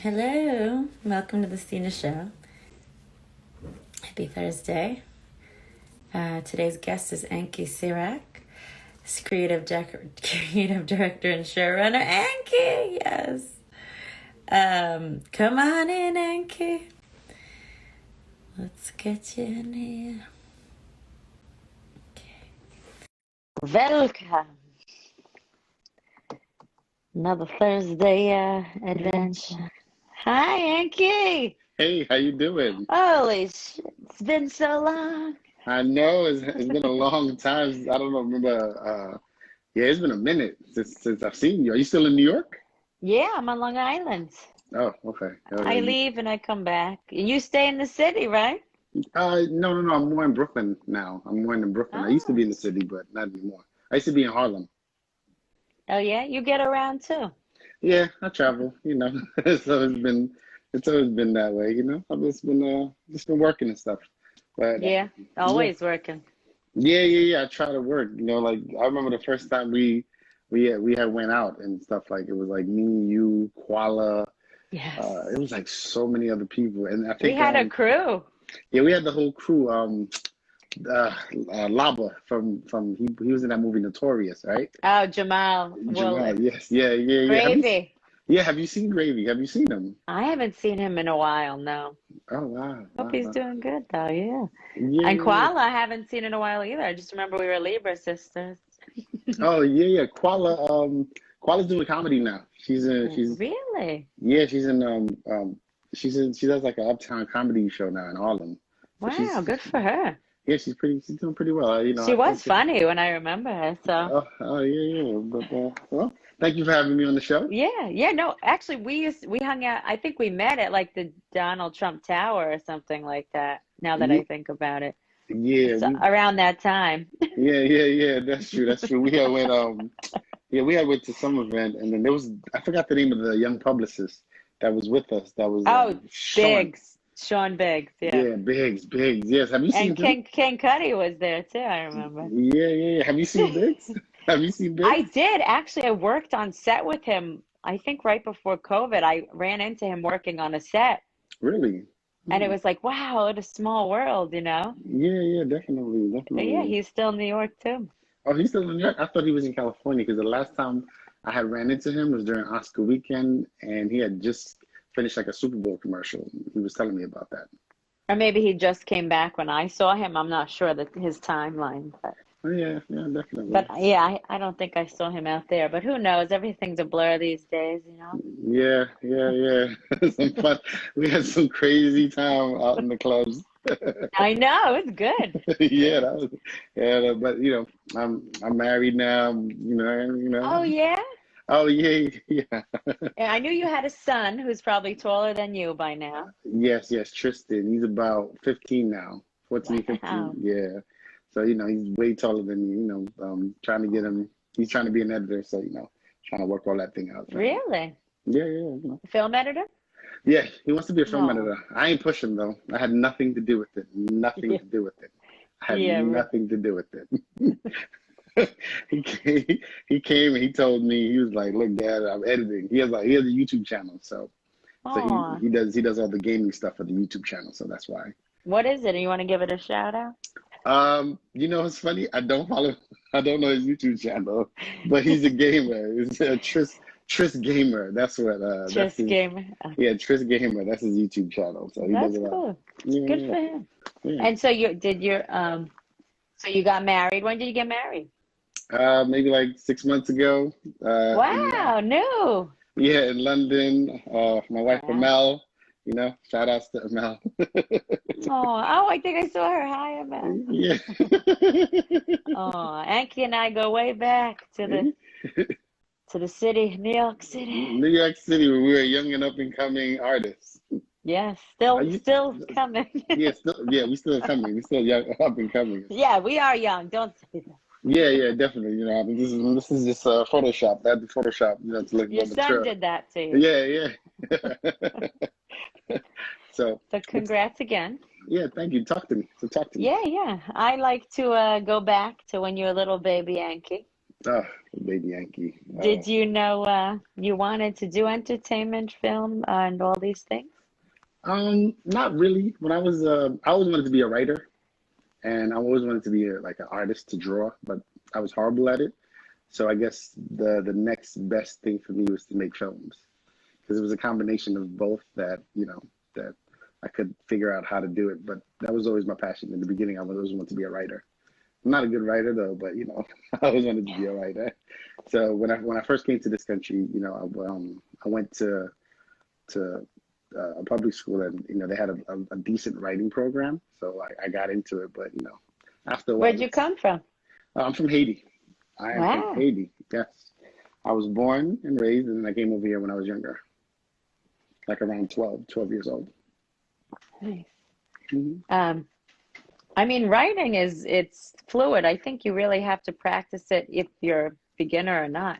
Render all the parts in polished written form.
Hello, welcome to the Stina Show. Happy Thursday. Today's guest is Anky Cyriaque, creative director and showrunner. Anky, yes. Come on in, Anky. Let's get you in here. Okay. Welcome. Another Thursday adventure. Hi, Anky. Hey, how you doing? Holy shit, it's been so long. I know it's been a long time. I don't know, remember. Yeah, it's been a minute since I've seen you. Are you still in New York? Yeah, I'm on Long Island. Oh, okay. I leave and I come back. And you stay in the city, right? No. I'm more in Brooklyn now. I'm more in Brooklyn. I used to be in the city, but not anymore. I used to be in Harlem. Oh yeah, you get around too. Yeah, I travel. So it's always been that way. I've just been working and stuff. But Yeah, always working. Yeah. I try to work. Like I remember the first time we had went out and stuff. Like it was like me, you, Koala. Yes. It was like so many other people, and I think We had a crew. Yeah, we had the whole crew. Lava from he was in that movie Notorious, right? Oh, Jamal. Jamal, yes, yeah. Gravy. Have you seen Gravy? Have you seen him? I haven't seen him in a while, no. Oh wow. Hope he's doing good though, yeah. Yeah. And Koala I haven't seen in a while either. I just remember we were Libra sisters. Oh yeah. Koala's doing comedy now. She's Really? Yeah, she does like an uptown comedy show now in Harlem. Wow, good for her. Yeah, she's doing pretty well. She was funny when I remember her. So. Yeah. But well, thank you for having me on the show. Yeah. No, actually, we hung out. I think we met at like the Donald Trump Tower or something like that. Now that I think about it. Yeah. So, around that time. Yeah. That's true. We had went to some event, and then I forgot the name of the young publicist that was with us. That was Biggs. Sean Biggs, yeah. Yeah, Biggs, yes. Have you seen him? And King Cudi was there too, I remember. Yeah. Have you seen Biggs? Have you seen Biggs? I did. Actually, I worked on set with him, I think right before COVID. I ran into him working on a set. Really? And it was like, wow, what a small world, Yeah, definitely. But yeah, he's still in New York too. Oh, he's still in New York? I thought he was in California because the last time I had ran into him was during Oscar weekend, and he had just finished like a Super Bowl commercial. He was telling me about that. Or maybe he just came back when I saw him. I'm not sure his timeline. But oh, yeah, definitely. But yeah, I don't think I saw him out there. But who knows? Everything's a blur these days, Yeah. Some fun. We had some crazy time out in the clubs. I know, it's good. But I'm married now. Oh yeah. Oh yeah. Yeah, I knew you had a son who's probably taller than you by now. Yes, Tristan. He's about 15 now. 14, wow. 15. Yeah. So, he's way taller than me, trying to get him. He's trying to be an editor. So, trying to work all that thing out. Really? Yeah. Film editor? Yeah, he wants to be a film editor. I ain't pushing though. I had nothing to do with it. Nothing to do with it. I had nothing to do with it. He came and he told me, he was like, "Look, Dad, I'm editing." He has a YouTube channel, so he does all the gaming stuff for the YouTube channel, so that's why. What is it? You want to give it a shout out? It's funny. I don't know his YouTube channel, but he's a gamer. It's Thurs Gamer. That's what. Thurs Gamer. Yeah, Thurs Gamer. That's his YouTube channel. So that's cool. Yeah, good for him. Yeah. And so so you got married. When did you get married? Maybe like 6 months ago. Wow, new. Yeah, in London. My wife Amel. Shout outs to Amel. Oh, I think I saw her. Hi, Amel. Yeah. Oh, Anky and I go way back to the city, New York City. New York City, where we were young and up and coming artists. Yes, still coming. We still coming. We still young, up and coming. Yeah, we are young. Don't say that. Yeah, definitely. This is just Photoshop. That Photoshop, to look. Your son did that to you. Yeah. So congrats again. Yeah, thank you. Talk to me. Yeah. I like to go back to when you were a little baby Anky. Oh, baby Anky. Did you know you wanted to do entertainment, film, and all these things? Not really. When I always wanted to be a writer, and I always wanted to be like an artist to draw, but I was horrible at it. So I guess the next best thing for me was to make films, because it was a combination of both that, that I could figure out how to do it. But that was always my passion. In the beginning, I always wanted to be a writer. I'm not a good writer though, but I always wanted to be a writer. So when I first came to this country, I went to a public school, and they had a decent writing program, so I got into it. But after a while, Where'd you come from? I'm from Haiti. I am from Wow. Haiti. Yes, I was born and raised, and then I came over here when I was younger, like around 12 years old. Nice. Hmm. I mean, writing it's fluid. I think you really have to practice it if you're a beginner or not,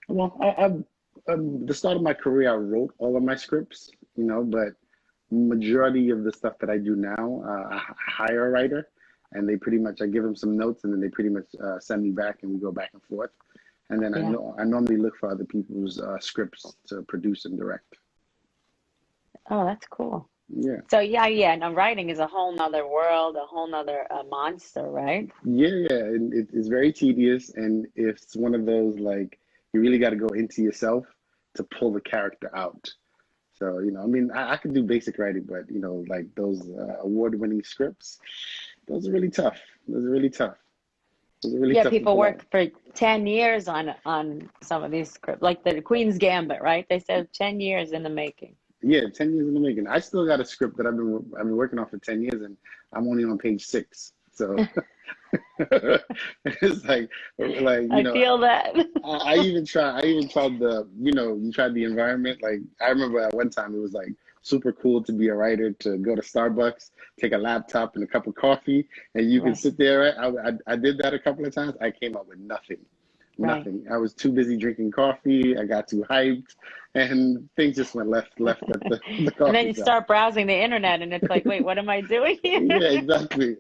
Well, the start of my career, I wrote all of my scripts, but majority of the stuff that I do now, I hire a writer, and I give them some notes, and then they pretty much send me back, and we go back and forth. And then Yeah. I normally look for other people's scripts to produce and direct. Oh, that's cool. Yeah. So yeah. Now writing is a whole nother world, a whole nother monster, right? Yeah. And it's very tedious, and it's one of those, like, you really got to go into yourself to pull the character out. So, I mean, I could do basic writing, but, like those award-winning scripts, those are really tough. Those are really tough. Those are really Yeah, tough to people pull out. work for 10 years on some of these scripts, like the Queen's Gambit, right? They said 10 years in the making. Yeah, 10 years in the making. I still got a script that I've been working on for 10 years, and I'm only on page 6. So it's like I feel that. I even tried you tried the environment. Like, I remember at one time it was like super cool to be a writer, to go to Starbucks, take a laptop and a cup of coffee, and you can Right, sit there. I did that a couple of times. I came up with nothing. right. Nothing. I was too busy drinking coffee. I got too hyped, and things just went left at the And then coffee you shop. start browsing the internet and it's like, wait, what am I doing here? Yeah, exactly.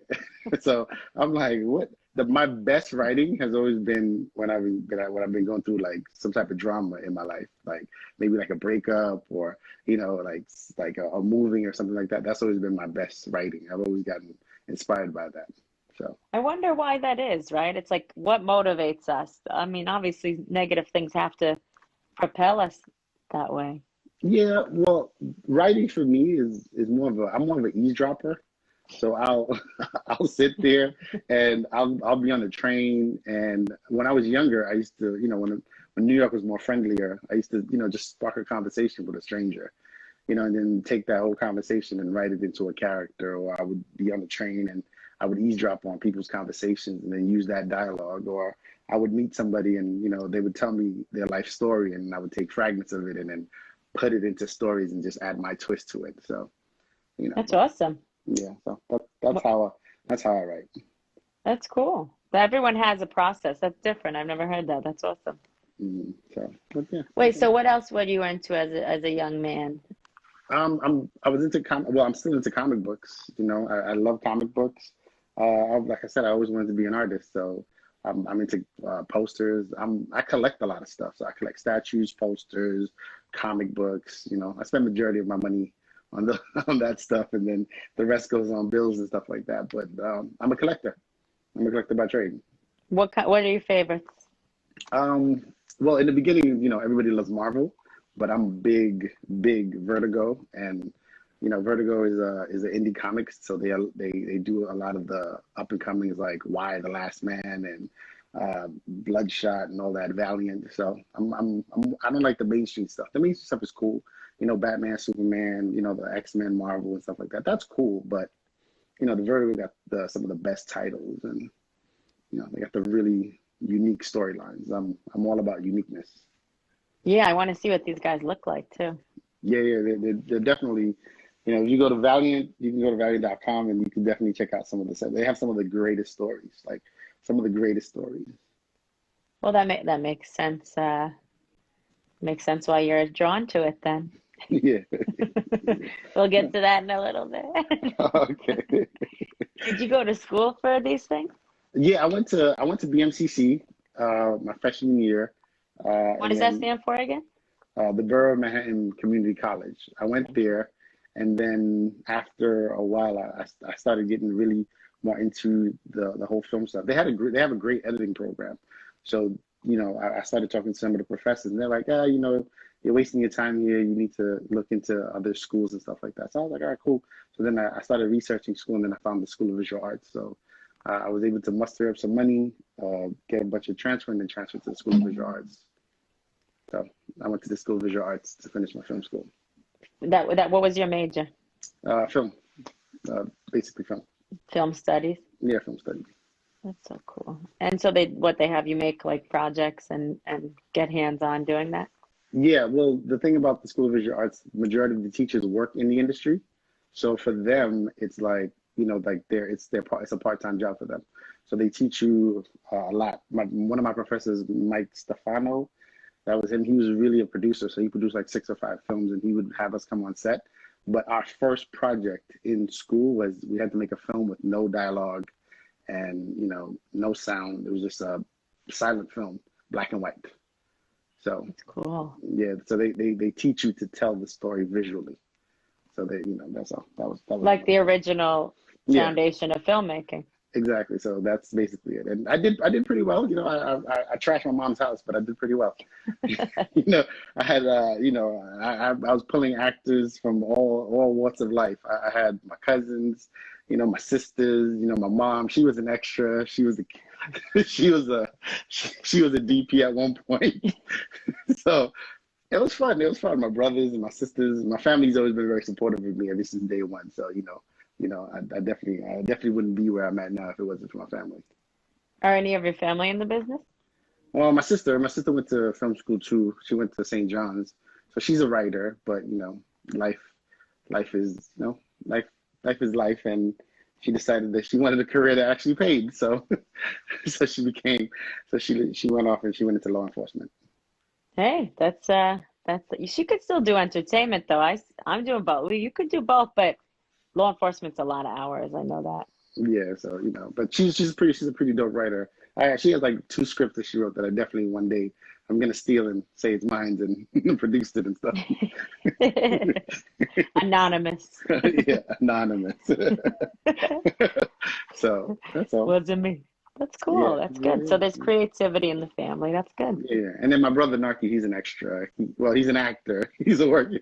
So I'm like, what? My best writing has always been when I've been going through like some type of drama in my life, like maybe like a breakup, or like a moving or something like that. That's always been my best writing. I've always gotten inspired by that. So I wonder why that is, right? It's like what motivates us? I mean, obviously negative things have to propel us that way. yeah, well, writing for me is I'm more of an eavesdropper. So I'll I'll sit there, and I'll be on the train. And when I was younger, I used to, when New York was more friendlier, I used to, just spark a conversation with a stranger, and then take that whole conversation and write it into a character. Or I would be on the train, and I would eavesdrop on people's conversations and then use that dialogue. Or I would meet somebody, and they would tell me their life story, and I would take fragments of it and then put it into stories and just add my twist to it. So, That's awesome. yeah, so Wh- that's how I write. That's cool. But everyone has a process. That's different. I've never heard that. That's awesome. So, but yeah. Wait, so what else were you into as a young man? I was into well, I'm still into comic books. I love comic books. Like I said, I always wanted to be an artist, so I'm into posters. I collect a lot of stuff. So I collect statues, posters, comic books. I spend majority of my money on the on that stuff, and then the rest goes on bills and stuff like that. But I'm a collector. I'm a collector by trade. What are your favorites? Um, well, in the beginning, everybody loves Marvel, but I'm big Vertigo, and Vertigo is an indie comics, so they do a lot of the up and comings, like Y the Last Man, and Bloodshot and all that, Valiant. So I don't like the mainstream stuff. The mainstream stuff is cool, Batman, Superman, the X-Men, Marvel, and stuff like that. That's cool, but the Vertigo got some of the best titles, and they got the really unique storylines. I'm all about uniqueness. Yeah, I want to see what these guys look like too. Yeah, they're definitely, if you go to Valiant, you can go to Valiant.com, and you can definitely check out some of the stuff. They have some of the greatest stories, like some of the greatest stories. Well, that makes sense. Makes sense why you're drawn to it then. Yeah. We'll get to that in a little bit. Okay. Did you go to school for these things? Yeah, I went to BMCC, my freshman year. What does that stand for again? The Borough of Manhattan Community College. I went there, and then after a while, I started getting really more into the whole film stuff. They have a great editing program, so I started talking to some of the professors, and they're like, you're wasting your time here. You need to look into other schools and stuff like that. So I was like, all right, cool. So then I started researching school, and then I found the School of Visual Arts. So I was able to muster up some money, get a bunch of transfer, and then transfer to the School of Visual Arts. So I went to the School of Visual Arts to finish my film school. What was your major? Film, basically film. Film studies. Yeah, film studies. That's so cool. And so they have you make like projects and get hands-on doing that? Yeah, well, the thing about the School of Visual Arts, majority of the teachers work in the industry. So for them, it's like, it's a part-time job for them. So they teach you a lot. One of my professors, Mike Stefano, that was him. He was really a producer. So he produced like 6 or 5 films, and he would have us come on set. But our first project in school was we had to make a film with no dialogue and, no sound. It was just a silent film, black and white. So that's cool. Yeah, so they teach you to tell the story visually. So that's all. That was like the original foundation of filmmaking. Exactly. So that's basically it. And I did pretty well. I trashed my mom's house, but I did pretty well. I had I was pulling actors from all walks of life. I had my cousins, my sisters, my mom. She was an extra. She was she was a DP at one point. So it was fun. It was fun. My brothers and my sisters, my family's always been very supportive of me ever since day one. So I definitely wouldn't be where I'm at now if it wasn't for my family. Are any of your family in the business? Well, my sister went to film school too. She went to St. John's, so she's a writer. But life is life, and she decided that she wanted a career that actually paid. So, she went off and she went into law enforcement. Hey, that's she could still do entertainment though. I'm doing both. You could do both, but law enforcement's a lot of hours. I know that. Yeah, so but she's a pretty dope writer. She has like 2 scripts that she wrote that I definitely one day I'm gonna steal and say it's mine and produce it and stuff. Anonymous. Yeah, anonymous. So that's all. Wasn't me. That's cool. Yeah, that's good. Yeah. So there's creativity in the family. That's good. Yeah, and then my brother Narky, he's an extra. He's an actor. He's a worker.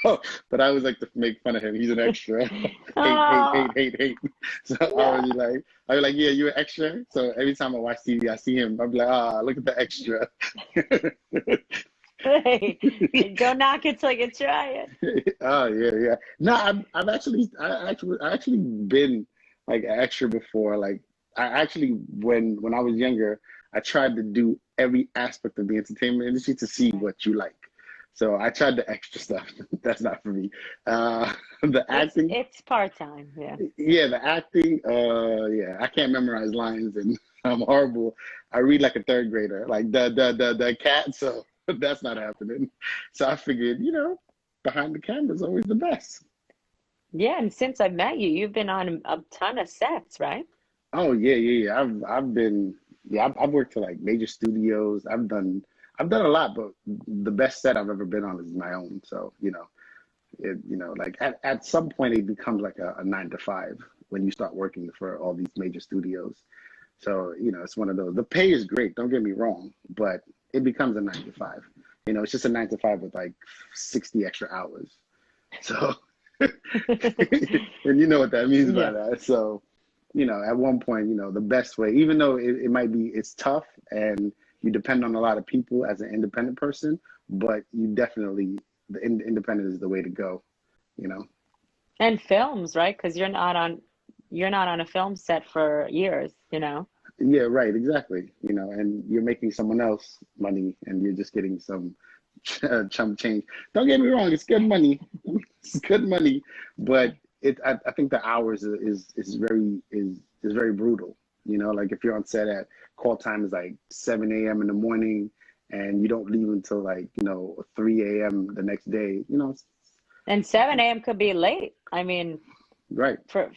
But I always like to make fun of him. He's an extra. hate. So I was like, yeah, you're an extra. So every time I watch TV, I see him. I'm like, look at the extra. Hey, don't knock it till you try it. Oh yeah. No, I actually been like an extra before. Like I actually when I was younger, I tried to do every aspect of the entertainment industry to see what you like. So I tried the extra stuff. That's not for me. The acting. It's part-time, yeah. Yeah, the acting, I can't memorize lines and I'm horrible. I read like a 3rd grader, like the cat, so that's not happening. So I figured, behind the camera is always the best. Yeah, and since I met you, you've been on a ton of sets, right? Oh yeah. I've worked for like major studios. I've done a lot, but the best set I've ever been on is my own. So, like at some point it becomes like a 9 to 5 when you start working for all these major studios. So, it's one of those. The pay is great, don't get me wrong, but it becomes a 9 to 5. It's just a 9 to 5 with like 60 extra hours. So, and you know what that means by that. So, at one point, the best way, even though it's tough and you depend on a lot of people as an independent person, but you definitely, the independent is the way to go, And films, right? Because you're not on a film set for years, Yeah, right, exactly. And you're making someone else money, and you're just getting some chump change. Don't get me wrong, it's good money. It's good money, but I think the hours is very brutal. Like if you're on set at call time is like 7 a.m. in the morning and you don't leave until like, 3 a.m. the next day, And 7 a.m. could be late. I mean, right. For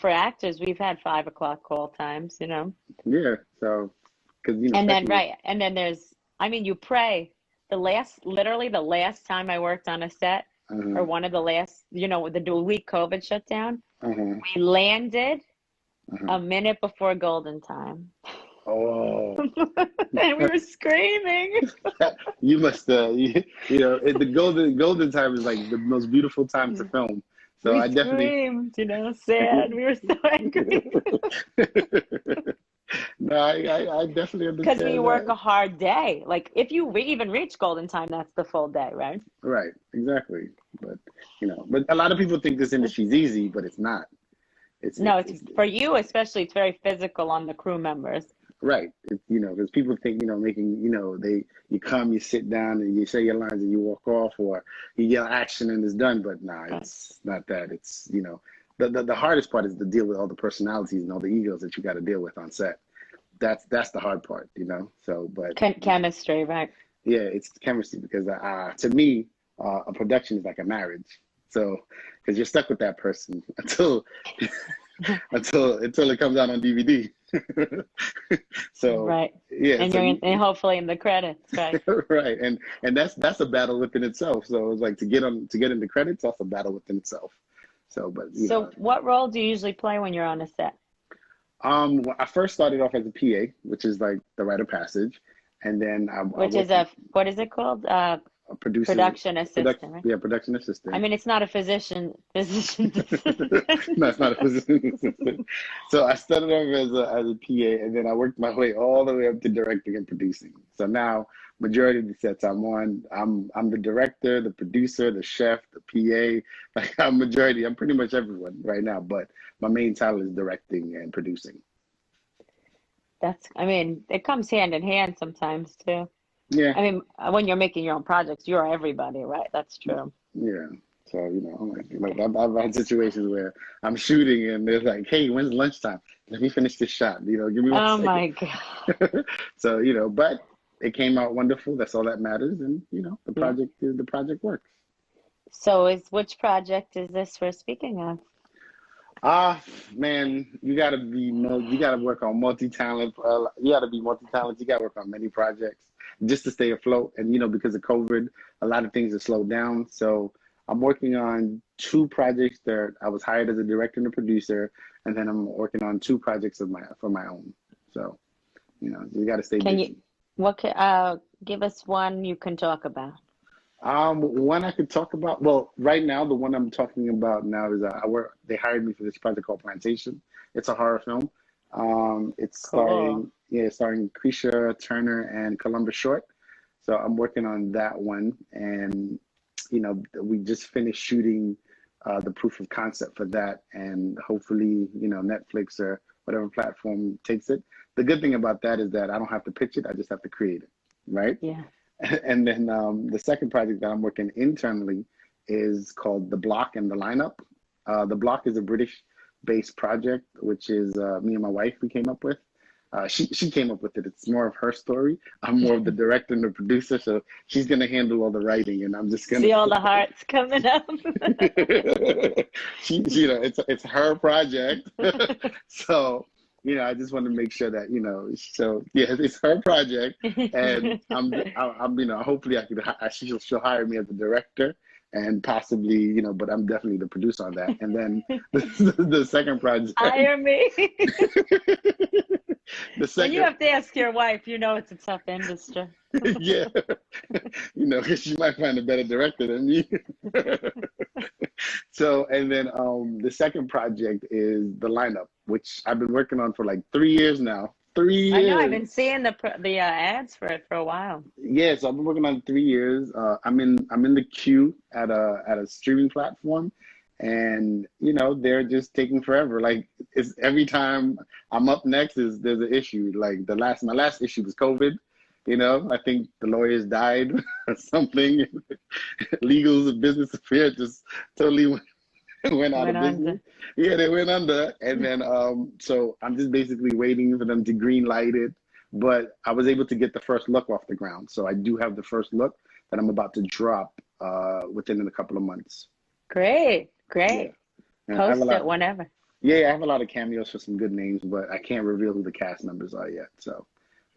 actors, we've had 5 o'clock call times, Yeah. So because you know, And then, especially right. And then I mean, you pray. Literally the last time I worked on a set, or uh, one of the last, the week COVID shut down, uh, we landed uh, a minute before golden time. oh, And we were screaming. you must you know the golden time is like the most beautiful time to film. So We I definitely. screamed, sad. We were so angry. No, I definitely Because we understand work that. a hard day. Like, if you even reach golden time, that's the full day, right? Right, exactly. But but a lot of people think this industry's easy, but it's not. No, it's for you especially. It's very physical on the crew members. right. Because people think making you come, you sit down, and you say your lines, and you walk off, or you yell action, and it's done. But nah, Right. it's not that. It's the hardest part is to deal with all the personalities and all the egos that you got to deal with on set. That's the hard part, So, but Chemistry, right? yeah, it's chemistry because to me, a production is like a marriage. So, because you're stuck with that person until until it comes out on DVD. So, Right. yeah, And so and hopefully in the credits, right? right, and that's a battle within itself. So it's like to get in the credits, that's a battle within itself. So, but So what role do you usually play when you're on a set? well, I first started off as a PA, which is like the rite of passage, and then I Which is worked what is it called? a producer, Production assistant, right? yeah, production I assistant. mean, it's not a physician assistant. No, it's not a physician assistant. So I started off as a PA, and then I worked my way all the way up to directing and producing. So now, majority of the sets I'm on, I'm the director, the producer, the chef, the PA. Like I'm pretty much everyone right now. But my main title is directing and producing. I mean, it comes hand in hand sometimes too. Yeah, I mean, when you're making your own projects, you're everybody, right? That's true. yeah. So I've had situations where I'm shooting and they're like, "Hey, when's lunchtime? Let me finish this shot. Give me 1 Oh second." my God. So but it came out wonderful. That's all that matters, and Yeah. the project works. So which project is this we're speaking of? Man, you gotta work on multi-talent. You gotta be multi-talent. You gotta work on many projects just to stay afloat. And because of COVID, a lot of things have slowed down. So I'm working on 2 projects that I was hired as a director and a producer, and then I'm working on 2 projects for my own. So you gotta stay Can busy. give us one you can talk about? One I could talk about. Well, right now, the one I'm talking about now is they hired me for this project called Plantation. It's a horror film. It's Cool. starring Krisha Turner and Columbus Short. So I'm working on that one, and we just finished shooting the proof of concept for that, and hopefully Netflix or whatever platform takes it. The good thing about that is that I don't have to pitch it; I just have to create it, right? Yeah. And then the second project that I'm working internally is called The Block and the Lineup. The Block is a British-based project, which is me and my wife we came up with. She came up with it. It's more of her story. I'm more of the director and the producer, so she's gonna handle all the writing, and I'm just gonna See all the hearts coming up. it's her project, so. I just want to make sure that So yeah, it's her project, and hopefully she'll hire me as the director, and possibly but I'm definitely the producer on that. And then the second project. Hire me. The And you second, have to ask your wife. It's a tough industry. yeah, because she might find a better director than me. So, and then the second project is The Lineup, which I've been working on for like 3 years now. 3 I know. I've years. been seeing the ads for it for a while. Yeah, so I've been working on it 3 years. I'm in the queue at a streaming platform, and they're just taking forever. Like it's every time I'm up next there's an issue. Like my last issue was COVID. I think the lawyers died or something. Legals and business affairs just totally went out of business. Yeah, they went under, and then so I'm just basically waiting for them to green light it. But I was able to get the first look off the ground, so I do have the first look that I'm about to drop within a couple of months. Great. Yeah. And Post it whenever. Yeah, I have a lot of cameos for some good names, but I can't reveal who the cast members are yet. So,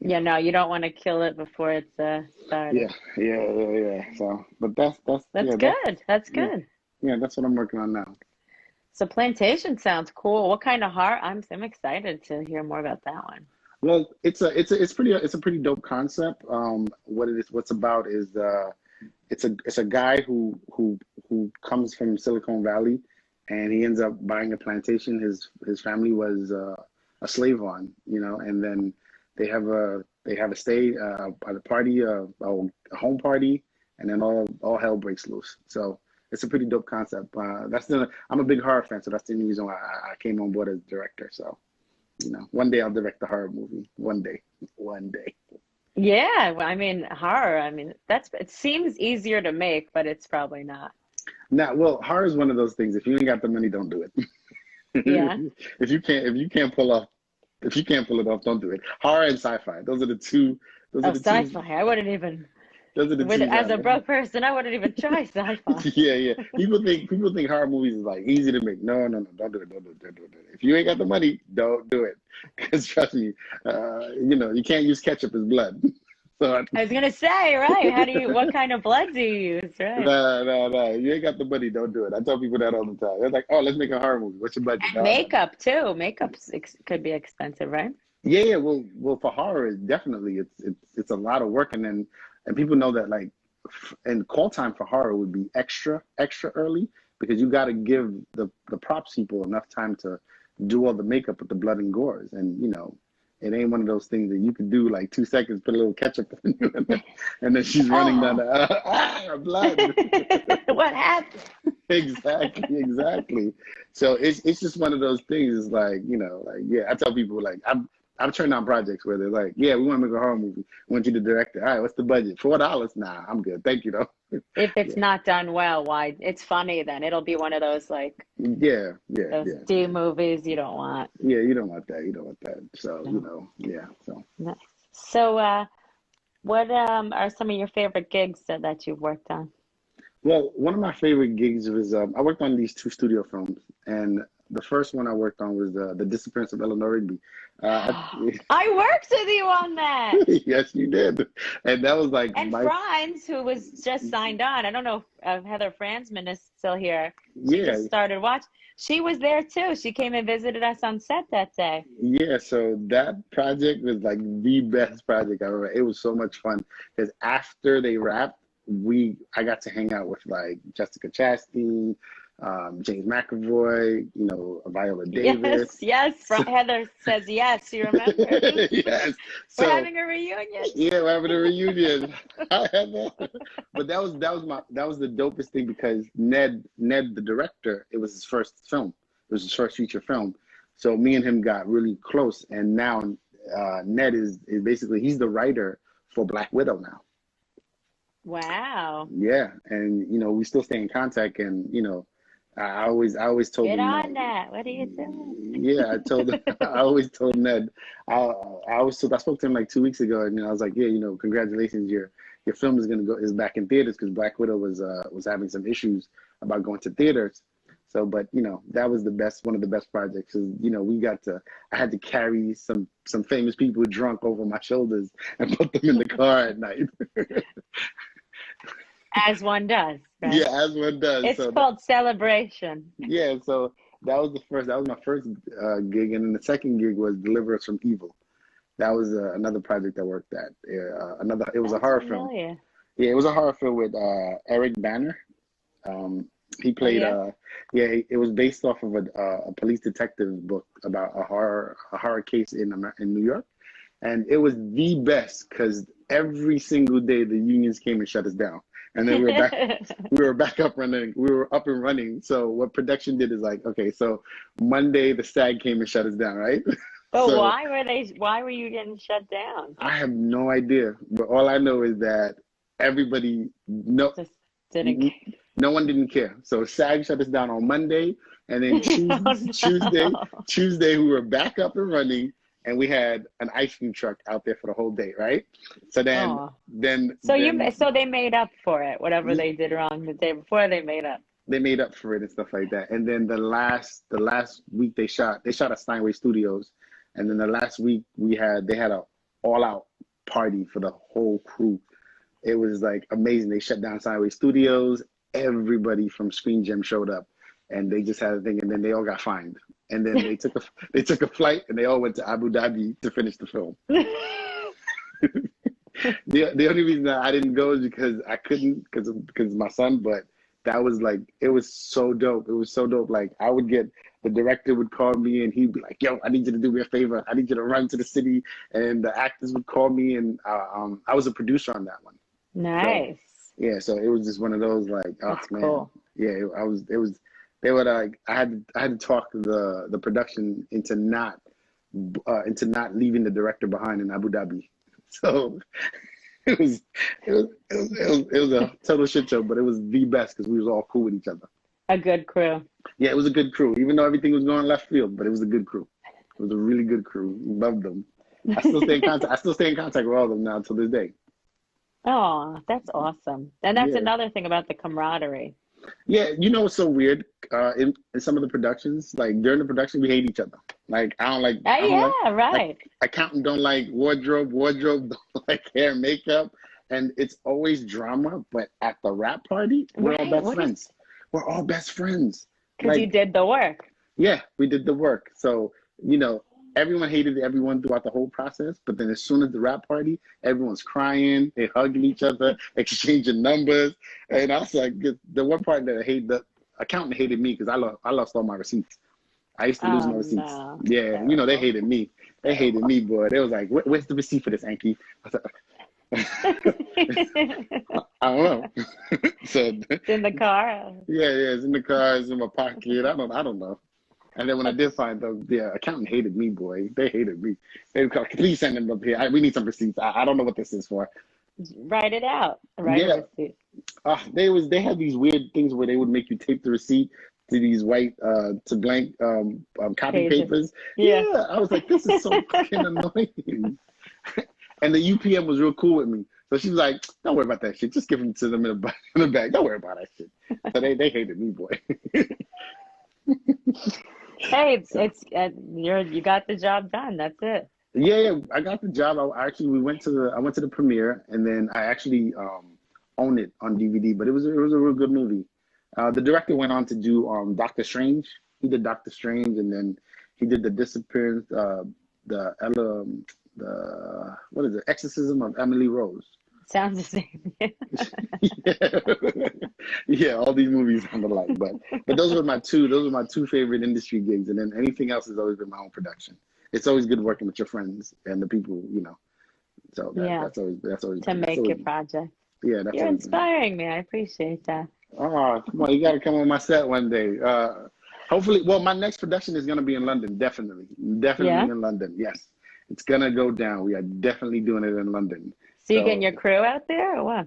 Yeah, no, you don't want to kill it before it's started. Yeah, yeah. So, but That's yeah, good. That's yeah, good. yeah, that's what I'm working on now. So plantation sounds cool. What kind of horror? I'm excited to hear more about that one. Well, it's a pretty dope concept. What's about is it's a guy who comes from Silicon Valley, and he ends up buying a plantation. His family was a slave on, and then they have a stay at a party, a home party, and then all hell breaks loose. So it's a pretty dope concept. I'm a big horror fan, so that's the only reason why I came on board as director. So one day I'll direct a horror movie. One day. Yeah, well, I mean horror. I mean it seems easier to make, but it's probably not. Now, well, horror is one of those things. If you ain't got the money, don't do it. Yeah. If you can't pull it off, don't do it. Horror and sci-fi. Those are the two. Those are Oh, the two. sci-fi. I wouldn't even. Those are the two As a genres. broke person, I wouldn't even try sci-fi. Yeah. People think horror movies is like easy to make. No. Don't do it. Don't do it. If you ain't got the money, don't do it. Because trust me, you can't use ketchup as blood. So I was gonna say, right? What kind of blood do you use, right? no. You ain't got the money, don't do it. I tell people that all the time. They're like, "Oh, let's make a horror movie. What's your budget?" And makeup too. Makeup could be expensive, right? Yeah. Well, for horror, definitely, it's a lot of work, and people know that and call time for horror would be extra early because you got to give the props people enough time to do all the makeup with the blood and gores, and it ain't one of those things that you could do like 2 seconds, put a little ketchup in you, and then she's running down the blood. What happened? Exactly. So it's just one of those things. It's yeah. I tell people I've turned down projects where they're like, yeah, we want to make a horror movie. We want you to direct it. All right, what's the budget? $4? Nah, I'm good. Thank you though. If it's Yeah. not done well, why? It's funny then. It'll be one of those Yeah. those D movies you don't want. Yeah, you don't want that. You don't want that. So, No. yeah. So, No. So, what are some of your favorite gigs that you've worked on? well, one of my favorite gigs was I worked on these two studio films, and the first one I worked on was the Disappearance of Eleanor Rigby. I worked with you on that. Yes, you did, and that was like And Franz, who was just signed on. I don't know if Heather Franzman is still here. She yeah. just started watching. She was there too. She came and visited us on set that day. Yeah, so that project was like the best project I ever. It was so much fun because after they wrapped, I got to hang out with like Jessica Chastain, James McAvoy, Viola Davis. Yes. Heather says yes. You remember? Yes. We're So having a reunion. yeah, we're having a reunion. But that was the dopest thing because Ned the director, it was his first film. It was his first feature film. So me and him got really close, and now Ned is basically he's the writer for Black Widow now. Wow. Yeah, and we still stay in contact, and I always told Get him on that. What are you doing? Yeah, I always told Ned. I spoke to him like 2 weeks ago, and I was like, yeah, congratulations, your film is back in theaters because Black Widow was having some issues about going to theaters. So, but that was one of the best projects. 'Cause, I had to carry some famous people drunk over my shoulders and put them in the car at night. As one does, right? Yeah, as one does. It's So called Celebration. yeah, so that was my first gig, and then the second gig was Deliver Us from Evil. That was another project I worked at. It was a Sounds horror film. familiar. Yeah, it was a horror film with Eric Banner. He played. It was based off of a police detective book about a horror case in New York, and it was the best because every single day the unions came and shut us down, and then we were back up running. We were up and running. So what production did is like, okay, so Monday the SAG came and shut us down, right? But So why were you getting shut down? I have no idea, but all I know is that everybody Just didn't. no one didn't care. So SAG shut us down on Monday, and then Tuesday we were back up and running, and we had an ice cream truck out there for the whole day, right? So So they made up for it. Whatever they did wrong the day before, they made up. they made up for it and stuff like that. And then the last week they shot at Steinway Studios, and then the last week they had all out party for the whole crew. It was like amazing. They shut down Sideways Studios. Everybody from Screen Gem showed up, and they just had a thing. And then they all got fined. And then they took a flight, and they all went to Abu Dhabi to finish the film. The only reason that I didn't go is because I couldn't because of my son. But that was like, it was so dope. It was so dope. Like, I would get, the director would call me and he'd be like, "Yo, I need you to do me a favor. I need you to run to the city." And the actors would call me, and I was a producer on that one. Nice. So, yeah, so it was just one of those, like, oh, That's man. cool. Yeah, it was they were like, I had to talk the production into not leaving the director behind in Abu Dhabi. So it was a total shit show, but it was the best because we was all cool with each other. A good crew. Yeah, it was a good crew, even though everything was going left field, but it was a good crew. It was a really good crew. Loved them. I still stay in contact. I still stay in contact with all of them now to this day. Oh, that's awesome. And that's Yeah. another thing about the camaraderie. Yeah, you know what's so weird? In some of the productions, like during the production, we hate each other. Like, I don't like. I don't like, right. like, accountant don't like wardrobe don't like hair and makeup, and it's always drama. But at the rap party, we're all best friends. We're all best friends. Because you did the work. Yeah, we did the work. So, everyone hated everyone throughout the whole process. But then as soon as the rap party, everyone's crying, they hugging each other, exchanging numbers. And I was like, the one part that I hate, the accountant hated me because I lost all my receipts. I used to lose my receipts. No. Yeah, they hated me. They hated me, boy. They was like, "Where's the receipt for this, Anky?" I said, I don't know. So It's in the car. yeah, it's in the car, it's in my pocket. I don't know. And then when I did find them, the accountant hated me, boy. They hated me. They would call, "Please send them up here. We need some receipts. I don't know what this is for." Write it out. Write a receipt. They had these weird things where they would make you tape the receipt to these white to blank copy papers. Yeah, I was like, this is so fucking annoying. And the UPM was real cool with me. So she was like, "Don't worry about that shit. Just give them to them in the bag. Don't worry about that shit." So they hated me, boy. Hey, you got the job done. That's it. Yeah, I got the job. I went to the premiere, and then I actually owned it on DVD. But it was a real good movie. The director went on to do Doctor Strange. He did Doctor Strange, and then he did The Disappearance, what is it? Exorcism of Emily Rose. Sounds the same. Yeah, all these movies sound alike, but those were my two favorite industry gigs, and then anything else has always been my own production. It's always good working with your friends and the people, So that's always to make your project. Yeah, you're inspiring me. I appreciate that. Oh, come on, you got to come on my set one day. Hopefully, well, my next production is going to be in London, definitely in London. Yes, it's going to go down. We are definitely doing it in London. So you getting your crew out there or what?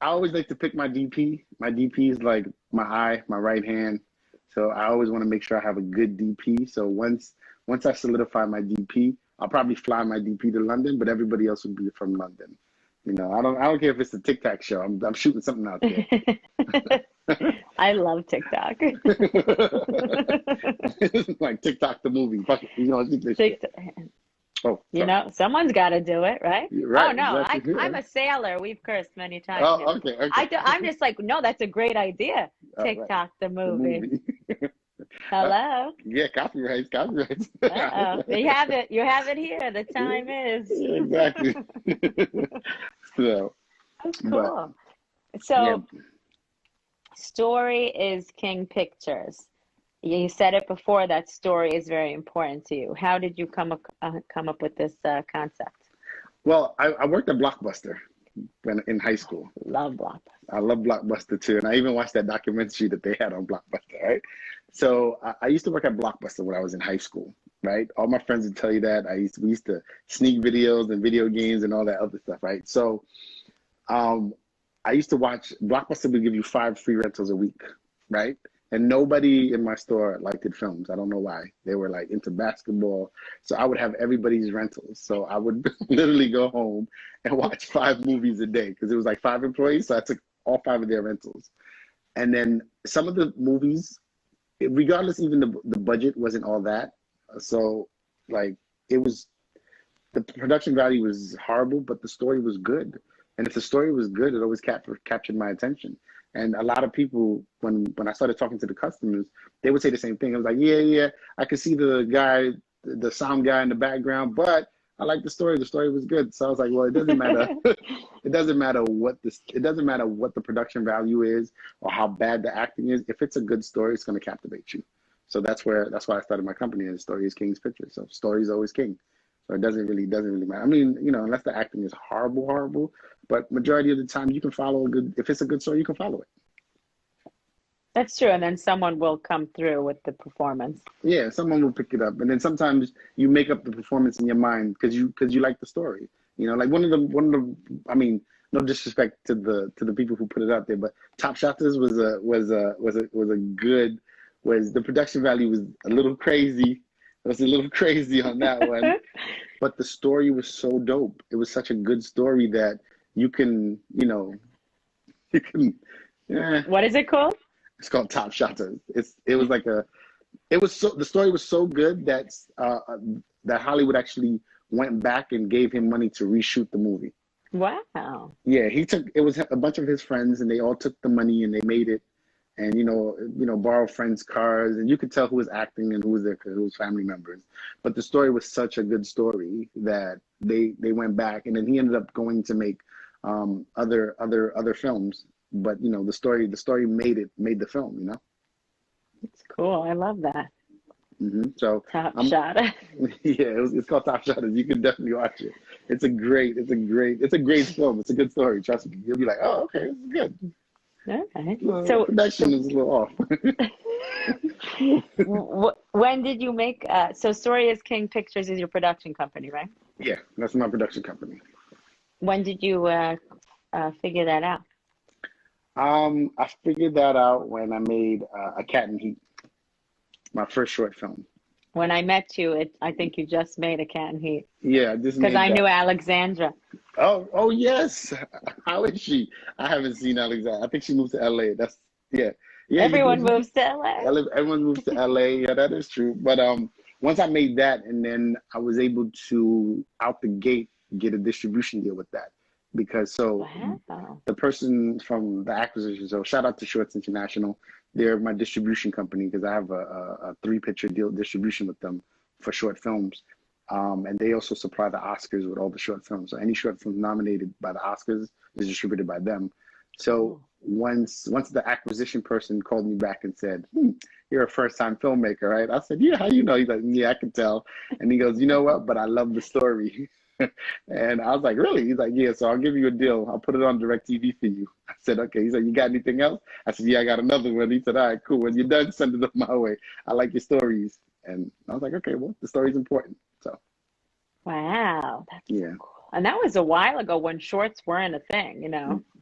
I always like to pick my DP. My DP is like my eye, my right hand. So I always want to make sure I have a good DP. So once I solidify my DP, I'll probably fly my DP to London, but everybody else would be from London. I don't care if it's a TikTok show. I'm shooting something out there. I love TikTok. Like TikTok the movie. TikTok. Oh, someone's got to do it, right? Right. Oh no, exactly. I'm a sailor. We've cursed many times. Oh, okay. I'm just like, no, that's a great idea. TikTok right. the movie. Hello. Yeah, copyrights. Uh-oh. You have it here. The time is. Yeah, exactly. So. That's cool. Story is king pictures. You said it before, that story is very important to you. How did you come up with this concept? Well, I worked at Blockbuster in high school. Love Blockbuster. I love Blockbuster too, and I even watched that documentary that they had on Blockbuster, right? So I used to work at Blockbuster when I was in high school, right? All my friends would tell you that. We used to sneak videos and video games and all that other stuff, right? So I used to watch, Blockbuster would give you 5 free rentals a week, right? And nobody in my store liked films. I don't know why. They were like into basketball. So I would have everybody's rentals. So I would literally go home and watch 5 movies a day because it was like 5 employees. So I took all 5 of their rentals. And then some of the movies, regardless, even the budget wasn't all that. So like it was the production value was horrible, but the story was good. And if the story was good, it always captured my attention. And a lot of people, when I started talking to the customers, they would say the same thing. I was like, yeah, I could see the guy, the sound guy in the background, but I like the story. The story was good. So I was like, well, it doesn't matter. It doesn't matter what the production value is or how bad the acting is. If it's a good story, it's going to captivate you. So that's why I started my company. And the story is King's Pictures. So story is always king. So it doesn't really matter. I mean, unless the acting is horrible, but majority of the time you can follow if it's a good story, you can follow it. That's true. And then someone will come through with the performance. Yeah, someone will pick it up. And then sometimes you make up the performance in your mind because you like the story. Like one of the I mean, no disrespect to the people who put it out there, but Top Shotters was the production value was a little crazy. It was a little crazy on that one. But the story was so dope. It was such a good story that you can. What is it called? It's called Top Shotters. The story was so good that Hollywood actually went back and gave him money to reshoot the movie. Wow. Yeah, it was a bunch of his friends, and they all took the money and they made it, and borrow friends' cars, and you could tell who was acting and who was family members. But the story was such a good story that they went back, and then he ended up going to make other films. But the story made the film. It's cool. I love that. Mm-hmm. So Top Shotter. Yeah, it's called Top Shotters. You can definitely watch it. It's a great film. It's a good story. Trust me. You'll be like, oh, okay, this is good. Okay. So production is a little off. When did you make? So Story is King Pictures is your production company, right? Yeah, that's my production company. When did you figure that out? I figured that out when I made A Cat in Heat, my first short film. When I met you, I think you just made A Cat in Heat. Yeah, I just because I knew Alexandra. Oh yes. How is she? I haven't seen Alexandra. I think she moved to LA. Yeah. Everyone moves to LA. Everyone moves to LA. Yeah, that is true. But once I made that, and then I was able to out the gate get a distribution deal with that. Because the person from the acquisition, so shout out to Shorts International, they're my distribution company because I have a 3-picture deal distribution with them for short films. And they also supply the Oscars with all the short films. So any short film nominated by the Oscars is distributed by them. So once the acquisition person called me back and said, you're a first-time filmmaker, right? I said, yeah, how you know? He's like, yeah, I can tell. And he goes, you know what? But I love the story. And I was like, really? He's like, yeah, so I'll give you a deal. I'll put it on DirecTV for you. I said, okay. He said, you got anything else? I said, yeah, I got another one. He said, all right, cool. When you're done, send it up my way. I like your stories. And I was like, okay, well, the story's important. So. Wow. That's so cool. And that was a while ago when shorts weren't a thing,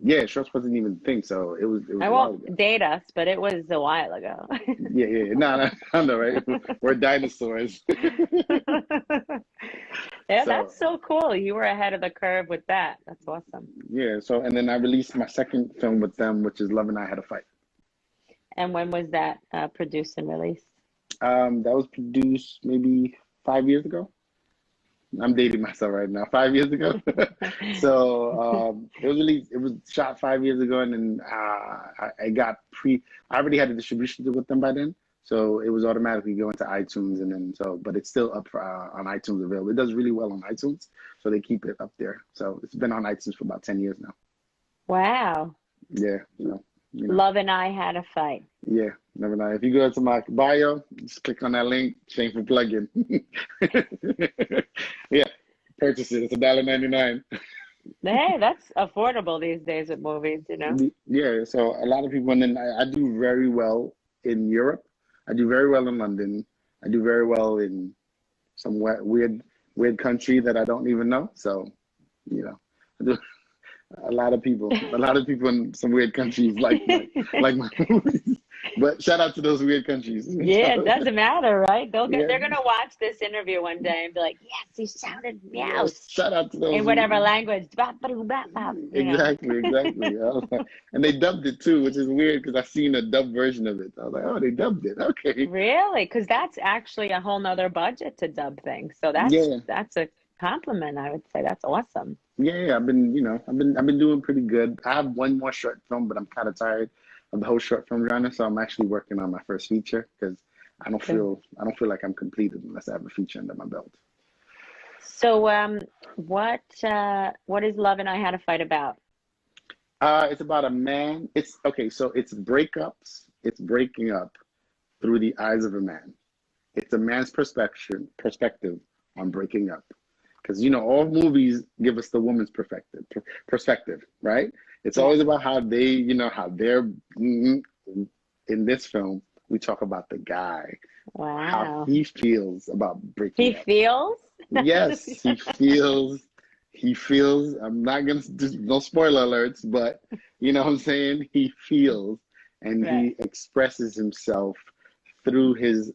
Yeah, shorts wasn't even a thing. So it was I won't date us, but it was a while ago. Yeah. No, I know, right? We're dinosaurs. Yeah, that's so cool. You were ahead of the curve with that. That's awesome. Yeah, and then I released my second film with them, which is Love and I Had a Fight. And when was that produced and released? That was produced maybe 5 years ago. I'm dating myself right now. 5 years ago. So it was released. It was shot 5 years ago, and then I already had a distribution deal with them by then. So it was automatically going to iTunes, and then but it's still up for, on iTunes available. It does really well on iTunes, so they keep it up there. So it's been on iTunes for about 10 years now. Wow. Yeah, Love and I Had a Fight. Yeah, never mind. If you go to my bio, just click on that link, shameful plugin. Yeah, purchase it. It's $1.99. Hey, that's affordable these days with movies, Yeah, so a lot of people, and then I do very well in Europe. I do very well in London. I do very well in some weird country that I don't even know. So, I do. A lot of people in some weird countries like my movies. But shout out to those weird countries. Yeah, it doesn't matter, right? They're gonna watch this interview one day and be like, yes, he shouted meow. Yeah, shout out to those in whatever language. Exactly. And they dubbed it too, which is weird because I've seen a dubbed version of it. I was like, oh, they dubbed it. Okay. Really? Because that's actually a whole nother budget to dub things. So that's compliment, I would say. That's awesome. Yeah, I've been, I've been doing pretty good. I have one more short film, but I'm kind of tired of the whole short film genre, so I'm actually working on my first feature because Good. I don't feel like I'm completed unless I have a feature under my belt. So, what is Love and I Had a Fight about? It's about a man. It's okay, so it's breakups. It's breaking up through the eyes of a man. It's a man's perspective on breaking up. Because all movies give us the woman's perspective, right? It's Yeah. always about how they, how they're in this film. We talk about the guy, how Wow. he feels about He breaking up. feels? Yes, he feels. He feels. I'm not gonna just no spoiler alerts, but you know what I'm saying. He feels, and Right. he expresses himself through his.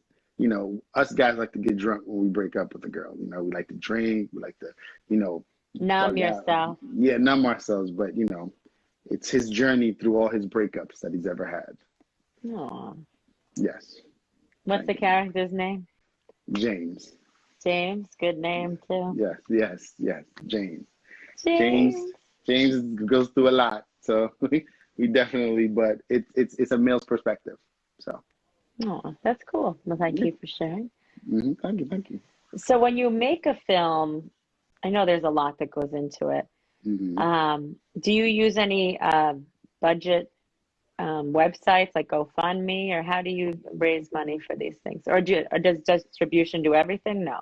Us guys like to get drunk when we break up with a girl. We like to drink. We like to, you know, Numb bug out. yourself. Yeah, numb ourselves. But it's his journey through all his breakups that he's ever had. Oh. Yes, What's thank the you, character's name? James. James. Good name too. Yes, yes, yes, James. James James. James goes through a lot, so we definitely. But it's a male's perspective. So Oh, that's cool. Well, thank yeah, you for sharing. thank you, thank you. So when you make a film, I know there's a lot that goes into it. Hmm. Do you use any budget websites like GoFundMe, or how do you raise money for these things? Or does distribution do everything? No.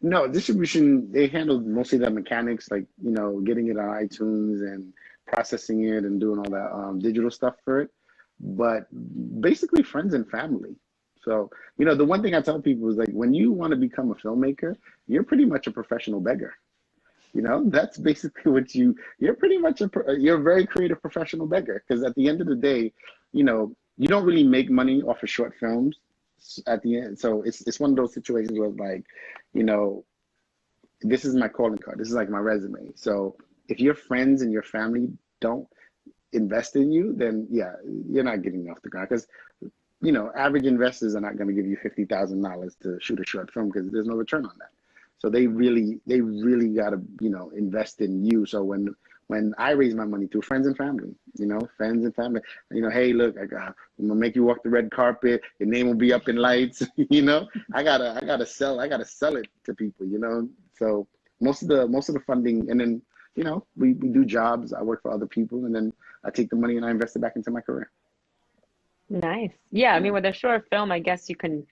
No, distribution, they handled mostly the mechanics, like, getting it on iTunes and processing it and doing all that digital stuff for it. But basically, friends and family. So, the one thing I tell people is like, when you want to become a filmmaker, you're pretty much a professional beggar. That's basically you're pretty much you're a very creative professional beggar. Because at the end of the day, you don't really make money off of short films at the end. So it's one of those situations where like, you know, this is my calling card. This is like my resume. So if your friends and your family don't invest in you, then yeah, you're not getting off the ground. Because average investors are not going to give you $50,000 to shoot a short film because there's no return on that. So they really got to, invest in you. So when I raise my money through friends and family, friends and family, hey, look, I'm gonna make you walk the red carpet. Your name will be up in lights. I gotta sell it to people. So most of the funding, and then we do jobs. I work for other people, and then I take the money and I invest it back into my career. Nice. Yeah, I Yeah. mean, with a short film, I guess you can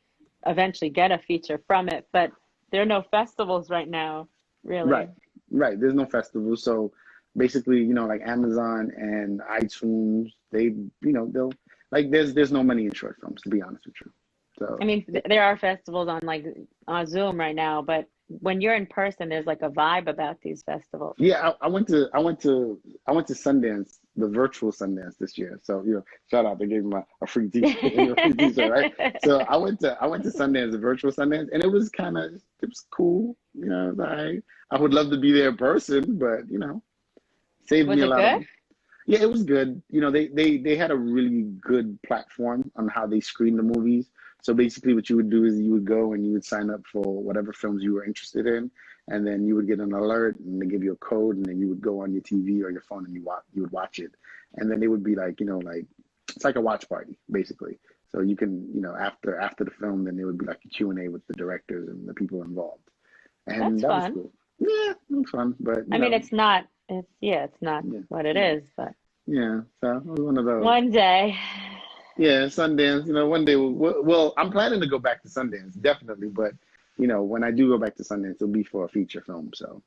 eventually get a feature from it, but there are no festivals right now, Right, really. right. There's no festival, so basically, like Amazon and iTunes, they'll like there's no money in short films, to be honest with you. I So mean, there are festivals on like on Zoom right now, but when you're in person, there's like a vibe about these festivals. yeah, I went to Sundance, the virtual Sundance this year. So shout out, they gave me a free t-shirt, a free t-shirt, right? So I went to Sundance, the virtual Sundance, and it was cool. I would love to be there in person, but saved me Was a it lot of. good? Yeah, it was good. They had a really good platform on how they screen the movies. So basically, what you would do is you would go and you would sign up for whatever films you were interested in, and then you would get an alert, and they give you a code, and then you would go on your TV or your phone and you would watch it, and then it would be like like it's like a watch party basically. So you can after the film, then there would be like a Q&A with the directors and the people involved, and That's that was fun. cool. Yeah, it was fun, but I mean, it's not yeah, what it yeah. is, but Yeah, so it was one of those. one day. Yeah, Sundance, one day well, I'm planning to go back to Sundance, definitely, but when I do go back to Sundance, it'll be for a feature film, so,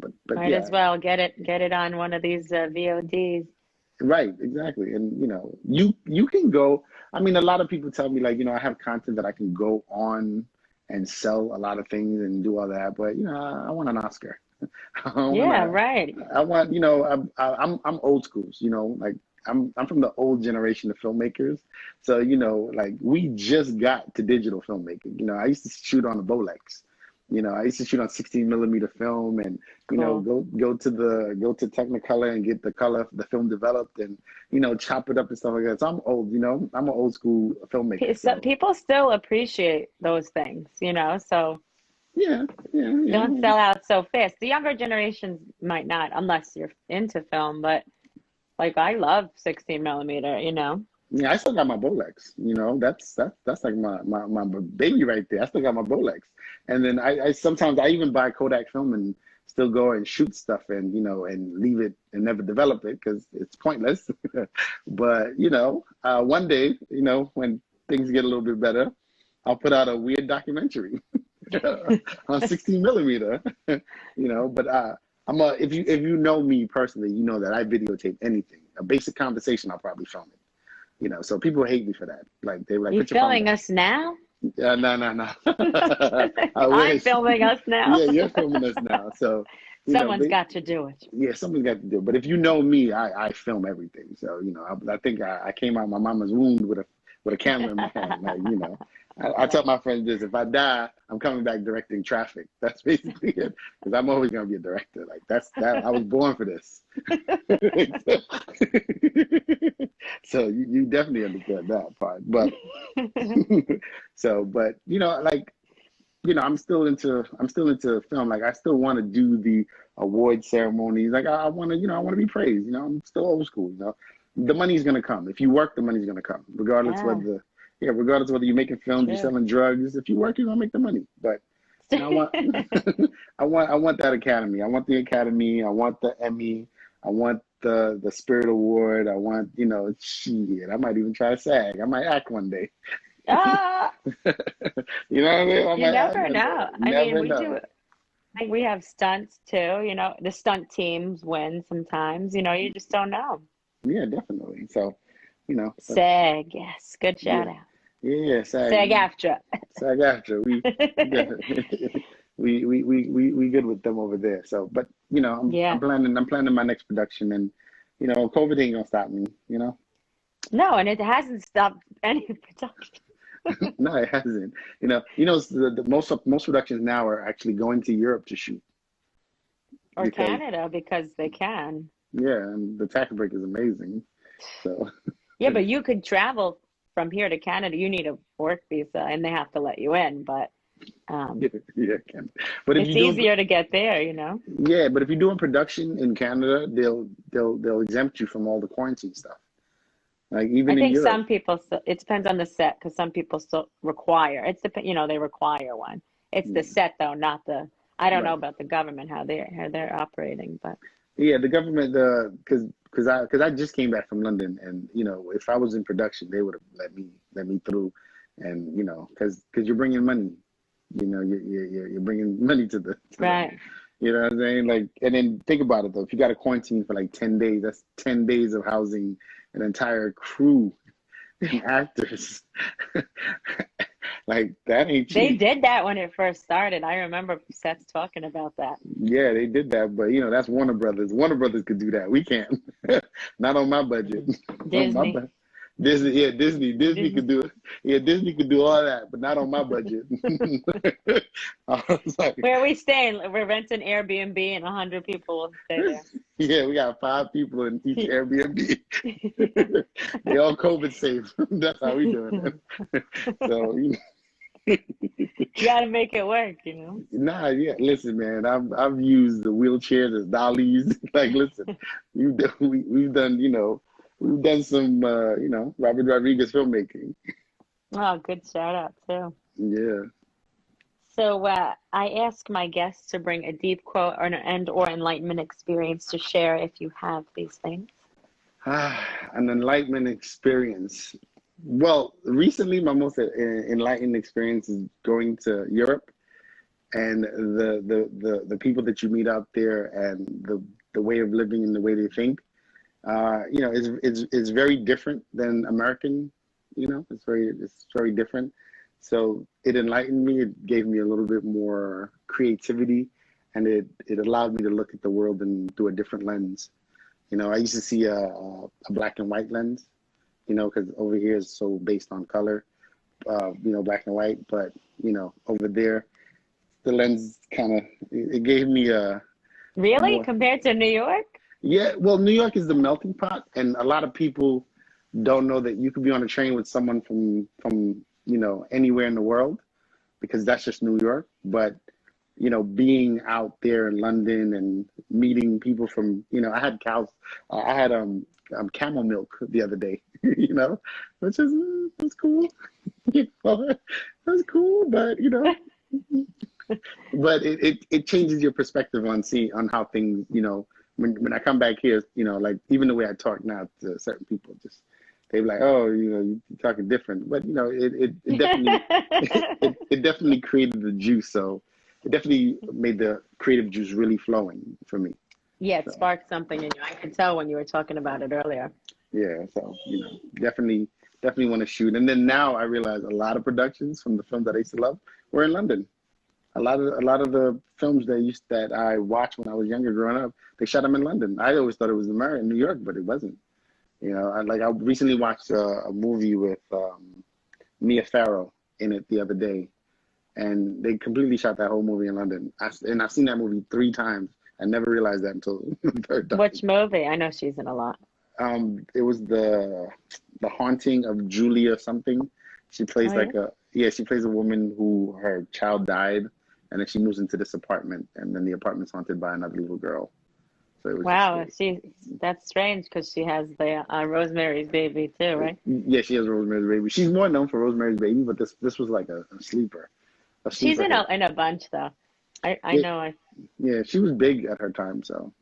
but Might yeah, as well get it on one of these VODs. right, exactly. And you can go, I mean, a lot of people tell me like, I have content that I can go on and sell a lot of things and do all that, but I want an Oscar. I want Yeah, to right. I want, I'm old schools, like I'm from the old generation of filmmakers. So, like we just got to digital filmmaking. I used to shoot on a Bolex. I used to shoot on 16 millimeter film and, Cool. go to Technicolor and get the film developed and, chop it up and stuff like that. So I'm old, I'm an old school filmmaker. So People still appreciate those things, so. Yeah, yeah, Don't yeah. sell out so fast. The younger generations might not, unless you're into film, but like I love 16 millimeter, you know. Yeah, I still got my Bolex. You know, that's like my baby right there. I still got my Bolex, and then I sometimes I even buy Kodak film and still go and shoot stuff and and leave it and never develop it because it's pointless. But one day when things get a little bit better, I'll put out a weird documentary on 16 millimeter. But if you know me personally, you know that I videotape anything. A basic conversation, I'll probably film it. So people hate me for that. Like they were like, You put your phone filming down. us now? No, no, no. I I'm wish. filming us now. Yeah, you're filming us now. So, Someone's got to do it. yeah, something's got to do. But if you know me, I film everything. So, I think I came out of my mama's womb with a camera in my hand. Like, I tell my friends this: if I die, I'm coming back directing traffic. That's basically it. Because I'm always gonna be a director. Like that's that. I was born for this. So you definitely understand that part. But but I'm still into film. Like I still want to do the award ceremonies. Like I want to I want to be praised. I'm still old school. The money's gonna come. If you work, the money's gonna come, regardless Yeah, whether you're making films, you're true. selling drugs. If you work, you're gonna make the money. But I want I want that Academy. I want the Academy. I want the Emmy. I want the Spirit Award. I want shit. I might even try SAG. I might act one day. Ah, You know what I mean? I you might act never one day. know. You I mean, never we do. know. I think we have stunts too. The stunt teams win sometimes. You just don't know. Yeah, definitely. So, but SAG, yes, good yeah, shout out. yeah, SAG SAG, AFTRA. SAG after we good with them over there. So, but I'm Yeah. planning my next production, and COVID ain't gonna stop me. No, and it hasn't stopped any production. No, it hasn't. The most productions now are actually going to Europe to shoot Or because Canada because they can. yeah, and the tax break is amazing. So Yeah, but you could travel from here to Canada. You need a work visa and they have to let you in, but yeah, yeah, can. But if it's you do easier to get there. yeah, but if you're doing production in Canada, they'll exempt you from all the quarantine stuff. Like I even in think Europe. some people still, it depends on the set because some people still require, they require one. It's the Yeah, set though, not the, I don't know right. about the government, how they're operating, but Yeah, the government, because I just came back from London, and if I was in production, they would have let me through, and because you're bringing money, you're bringing money to them. right. You know what I'm saying? Like, and then think about it though. If you got to quarantine for like 10 days, that's 10 days of housing an entire crew and actors. Like that ain't They cheap. did that when it first started. I remember sets talking about that. Yeah, they did that, but that's Warner Brothers. Warner Brothers could do that. We can't. Not on my budget. Mm. On my Disney. budget. Disney, yeah, Disney Disney. could do it. Yeah, Disney could do all that, but not on my budget. I was like, Where are we staying? We're renting Airbnb and 100 people will stay yeah, we got 5 people in each there. Airbnb. They all COVID safe. That's how we doing it. So, You got to make it work. nah, yeah. Listen, man, I've used the wheelchairs as dollies. Like, listen, we've done we've done some Robert Rodriguez filmmaking. Oh, good shout out too. Yeah. So I ask my guests to bring a deep quote or enlightenment experience to share if you have these things. An enlightenment experience. Well, recently my most enlightened experience is going to Europe and the people that you meet out there and the way of living and the way they think. It's very different than American. It's very different. So it enlightened me. It gave me a little bit more creativity, and it allowed me to look at the world through a different lens. I used to see a black and white lens. Because over here is so based on color, black and white. But over there, the lens kind of it gave me a Really? more. Compared to New York? Yeah, well, New York is the melting pot, and a lot of people don't know that you could be on a train with someone from anywhere in the world because that's just New York. But being out there in London and meeting people from, I had cows, I had camel milk the other day, which is that's cool. That's cool, but but it changes your perspective on how things, when I come back here, like even the way I talk now to certain people, just they're like, oh, you're talking different, but it definitely it definitely created the juice, so it definitely made the creative juice really flowing for me. Yeah, it sparked something in you. I could tell when you were talking about it earlier. Yeah, so definitely want to shoot. And then now I realize a lot of productions from the films that I used to love were in London. A lot of the films that I watched when I was younger growing up, they shot them in London. I always thought it was in New York, but it wasn't. I recently watched a movie with Mia Farrow in it the other day, and they completely shot that whole movie in London. And I've seen that movie 3 times. I never realized that until the 3rd time. Which movie? I know she's in a lot. It was the Haunting of Julia something. She plays she plays a woman who her child died, and then she moves into this apartment, and then the apartment's haunted by another little girl. So it was that's strange because she has the Rosemary's Baby too, right? Yeah, she has Rosemary's Baby. She's more known for Rosemary's Baby, but this was like a sleeper. She's in a bunch though. I know. Yeah, she was big at her time, so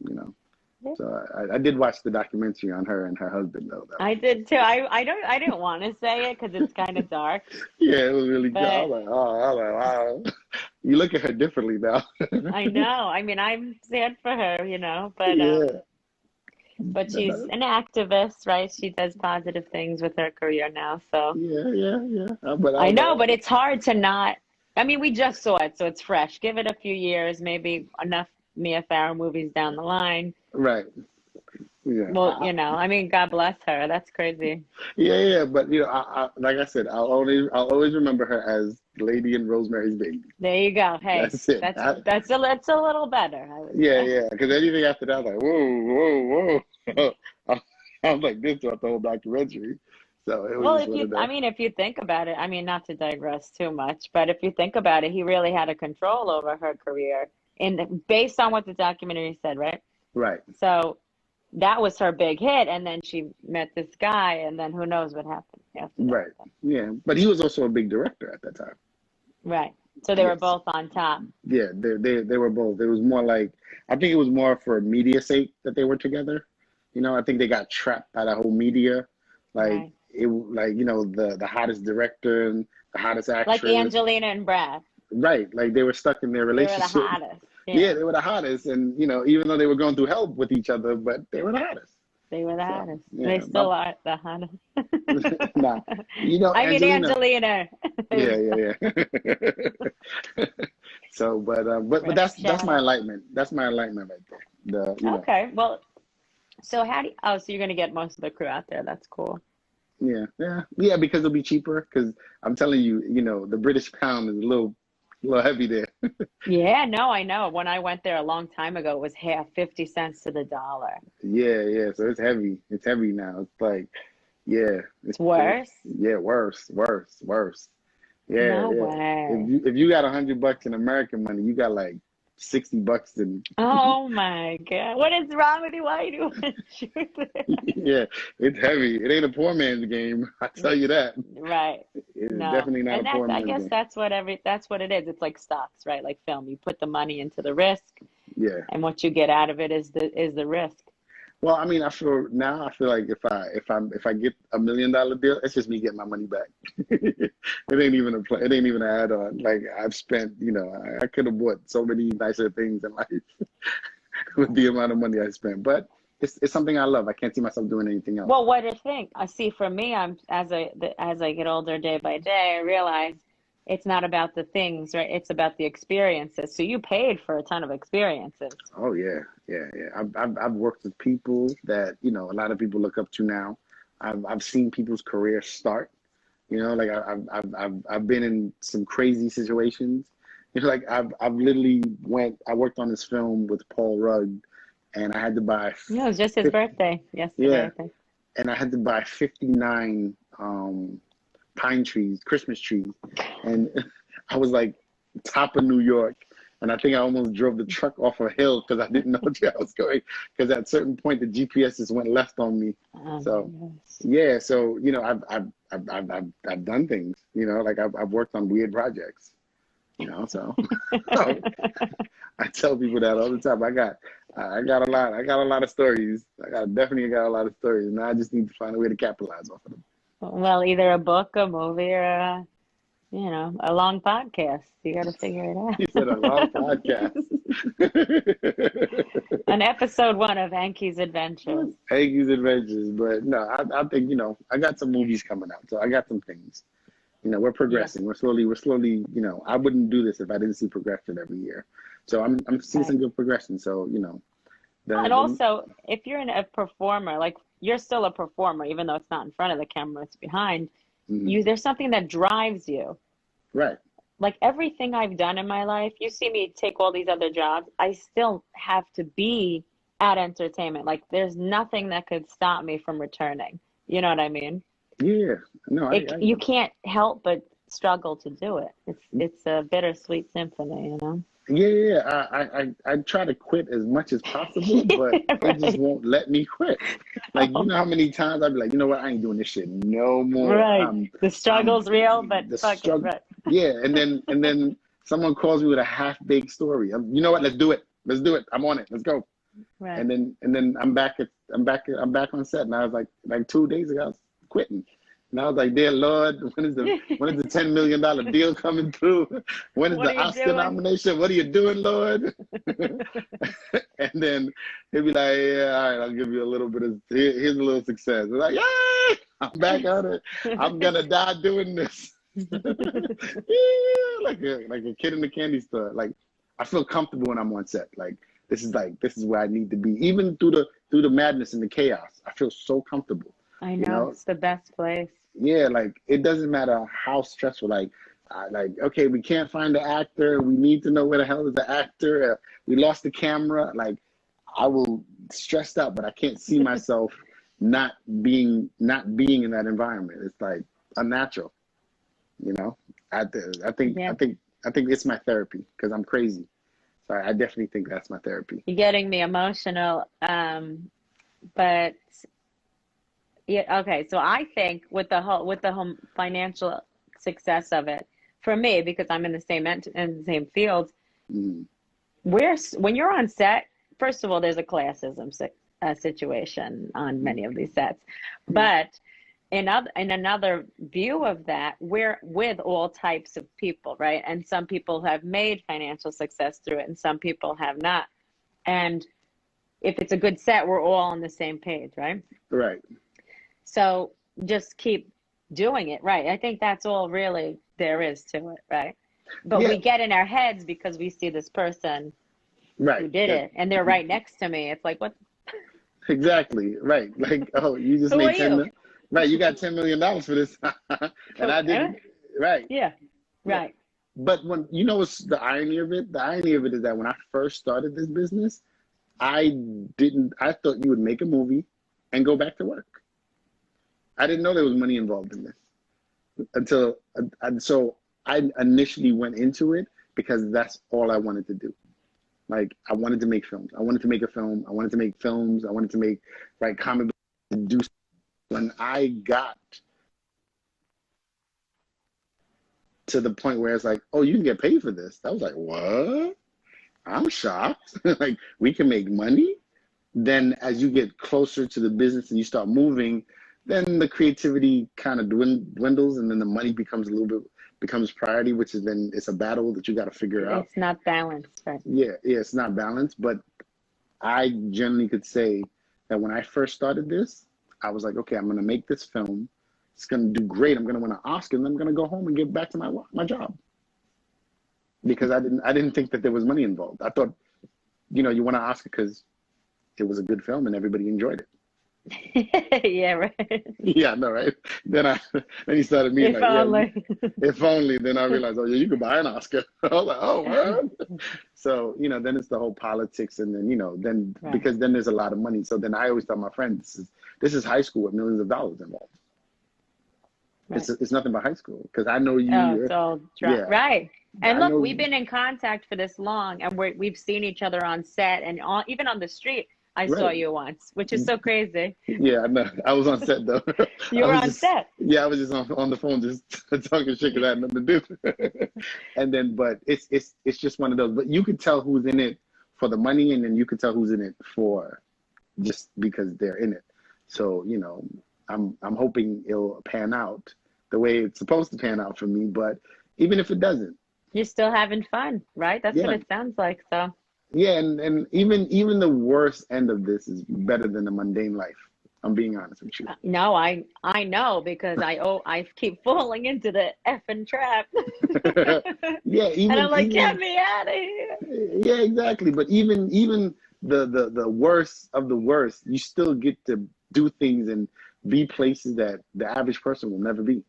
So I did watch the documentary on her and her husband though. I did too. I didn't want to say it because it's kind of dark. Yeah, it was really good. I was like, wow. You look at her differently now. I know. I mean, I'm sad for her, but she's an activist, right? She does positive things with her career now. So yeah. But it's hard to not. I mean, we just saw it, so it's fresh. Give it a few years, maybe enough Mia Farrow movies down the line. Right. Yeah. Well, I mean, God bless her. That's crazy. Yeah. But I like I said, I'll always remember her as Lady in Rosemary's Baby. There you go. Hey, that's it. That's a little better. Yeah. Because anything after that, I was like, whoa. I was like this throughout the whole documentary. So it was if you think about it, I mean, not to digress too much, but if you think about it, he really had a control over her career, based on what the documentary said, right? Right. So that was her big hit, and then she met this guy, and then who knows what happened after that. Right. Yeah, but he was also a big director at that time. Right. So they were both on top. Yeah, they were both. It was more like, I think it was more for media sake that they were together. I think they got trapped by the whole media, Right. The hottest director and the hottest actress. Like Angelina and Brad. Right. Like they were stuck in their relationship. They were the hottest. Yeah, they were the hottest. And, even though they were going through hell with each other, but they were the hottest. They were the hottest. Yeah, they still are the hottest. Nah. I mean, Angelina. Yeah. So, but that's my enlightenment. That's my enlightenment right there. Okay. Well, so so you're going to get most of the crew out there. That's cool. Yeah, because it'll be cheaper. Because I'm telling you, the British pound is a little heavy there. Yeah, no, I know. When I went there a long time ago, it was 50 cents to the dollar. Yeah. So it's heavy. It's heavy now. It's like, it's worse. Worse. Yeah. No way. If you got $100 in American money, you got like $60 in. Oh my God! What is wrong with you? Why are you doing shoot there? Yeah, it's heavy. It ain't a poor man's game. I tell you that. Right. It's definitely not a poor man's game. I guess that's what it is. It's like stocks, right? Like film. You put the money into the risk. Yeah. And what you get out of it is the risk. Well, I mean, I feel like if I get $1 million deal, it's just me getting my money back. It ain't even it ain't even an add-on. Like I've spent, I could have bought so many nicer things in life with the amount of money I spent. But it's something I love. I can't see myself doing anything else. Well, what do you think? I see. For me, as I get older, day by day, I realize it's not about the things, right? It's about the experiences. So you paid for a ton of experiences. Oh yeah. I've worked with people that a lot of people look up to now. I've seen people's careers start. Like I've been in some crazy situations. Like I've literally I worked on this film with Paul Rudd, and I had to buy. Yeah, it was just his birthday yesterday. Yeah, and I had to buy 59 pine trees, Christmas trees, and I was like top of New York, And I think I almost drove the truck off a hill because I didn't know where I was going. Because at a certain point, the GPS just went left on me. So yeah, so you know, I've done things. You know, like I've worked on weird projects. You know, so I tell people that all the time. I got a lot of stories. Definitely got a lot of stories. Now I just need to find a way to capitalize off of them. Well, either a book, a movie, or a long podcast. You got to figure it out. You said a long podcast. An episode 1 of Anky's Adventures. Anky's Adventures, but no, I think I got some movies coming out, so I got some things. We're progressing. Yeah. We're slowly. I wouldn't do this if I didn't see progression every year. So I'm seeing some good progression. So and also, if you're a performer, like you're still a performer, even though it's not in front of the camera, it's behind you. There's something that drives you. Right. Like everything I've done in my life, you see me take all these other jobs, I still have to be at entertainment. Like there's nothing that could stop me from returning. You know what I mean? Yeah. No, you can't help but struggle to do it. It's a bittersweet symphony, Yeah. I try to quit as much as possible, but right. It just won't let me quit. Like, you know how many times I'd be like, you know what, I ain't doing this shit no more. Right. The struggle's real, but fuck it. Right. Yeah, and then someone calls me with a half-baked story. You know what? Let's do it. I'm on it. Let's go. Right. And then I'm back on set, and I was like 2 days ago I was quitting. And I was like, dear Lord, when is the $10 million deal coming through? When is the Oscar nomination? What are you doing, Lord? And then he'll be like, yeah, all right, I'll give you a little bit of, here's a little success. I'm like, yay, I'm back on it. I'm going to die doing this. Yeah, like a kid in the candy store. Like, I feel comfortable when I'm on set. Like, this is where I need to be. Even through the madness and the chaos, I feel so comfortable. I know, it's the best place. Yeah, like it doesn't matter how stressful. Like, okay, we can't find the actor. We need to know where the hell is the actor. We lost the camera. Like, I will stressed out, but I can't see myself not being in that environment. It's like unnatural. I think it's my therapy because I'm crazy. So I definitely think that's my therapy. You're getting me emotional, but. Yeah. Okay. So I think with the whole financial success of it, for me, because I'm in the same field, when you're on set, first of all, there's a classism situation on many of these sets, but in another view of that, we're with all types of people, right? And some people have made financial success through it, and some people have not. And if it's a good set, we're all on the same page, right? Right. So just keep doing it, right? I think that's all really there is to it, right? But we get in our heads because we see this person who did it, and they're right next to me. It's like, what? Exactly, right. Like, oh, you just made 10 million. Right, you got $10 million for this. And I didn't. Right. Yeah, right. But what's the irony of it? The irony of it is that when I first started this business, I thought you would make a movie and go back to work. I didn't know there was money involved in this so I initially went into it because that's all I wanted to do. Like, I wanted to make films. I wanted to make a film. I wanted to make films. I wanted to write comic books and do. When I got to the point where it's like, oh, you can get paid for this. I was like, what? I'm shocked. Like, we can make money. Then as you get closer to the business and you start moving, then the creativity kind of dwindles, and then the money becomes priority, which is then it's a battle that you got to figure out. It's not balanced, right? Yeah, it's not balanced. But I generally could say that when I first started this, I was like, okay, I'm going to make this film. It's going to do great. I'm going to win an Oscar, and I'm going to go home and get back to my job. Because I didn't think that there was money involved. I thought, you won an Oscar because it was a good film and everybody enjoyed it. Yeah, right. Yeah, no, right. Then he started meeting. If only. Yeah, if only. Then I realized, oh yeah, you could buy an Oscar. I was like, oh, what? So then it's the whole politics, and then right. Because then there's a lot of money. So then I always tell my friends, this is high school with millions of dollars involved. Right. It's nothing but high school because I know you. Oh, it's all right. And I look, know. we've been in contact for this long, and we've seen each other on set and even on the street. I saw Right. you once, which is so crazy. Yeah, I know. I was on set though. You were on set. Yeah, I was just on the phone just talking shit because I had nothing to do. And then, but it's just one of those. But you could tell who's in it for the money, and then you could tell who's in it for just because they're in it. So, you know, I'm hoping it'll pan out the way it's supposed to pan out for me. But even if it doesn't, You're still having fun, right? That's what yeah, it sounds like. So, yeah, and even the worst end of this is better than the mundane life. I'm being honest with you. no, I know because I keep falling into the effing trap. Yeah, And I'm like, get even me out of here. yeah, exactly. But even the worst of the worst, you still get to do things and be places that the average person will never be.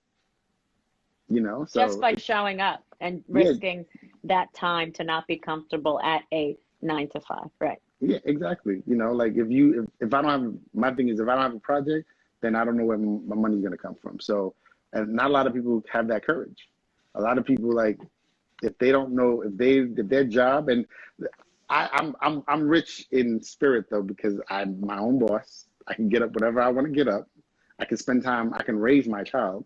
You know, Just so by showing up and yeah, risking that time to not be comfortable at a 9 to 5, right? yeah, exactly. You know, like if I don't have my thing is if I don't have a project, then I don't know where my money's gonna come from. So, and not a lot of people have that courage. A lot of people like if they don't know if their job and I'm rich in spirit though because I'm my own boss. I can get up whenever I want to get up. I can spend time. I can raise my child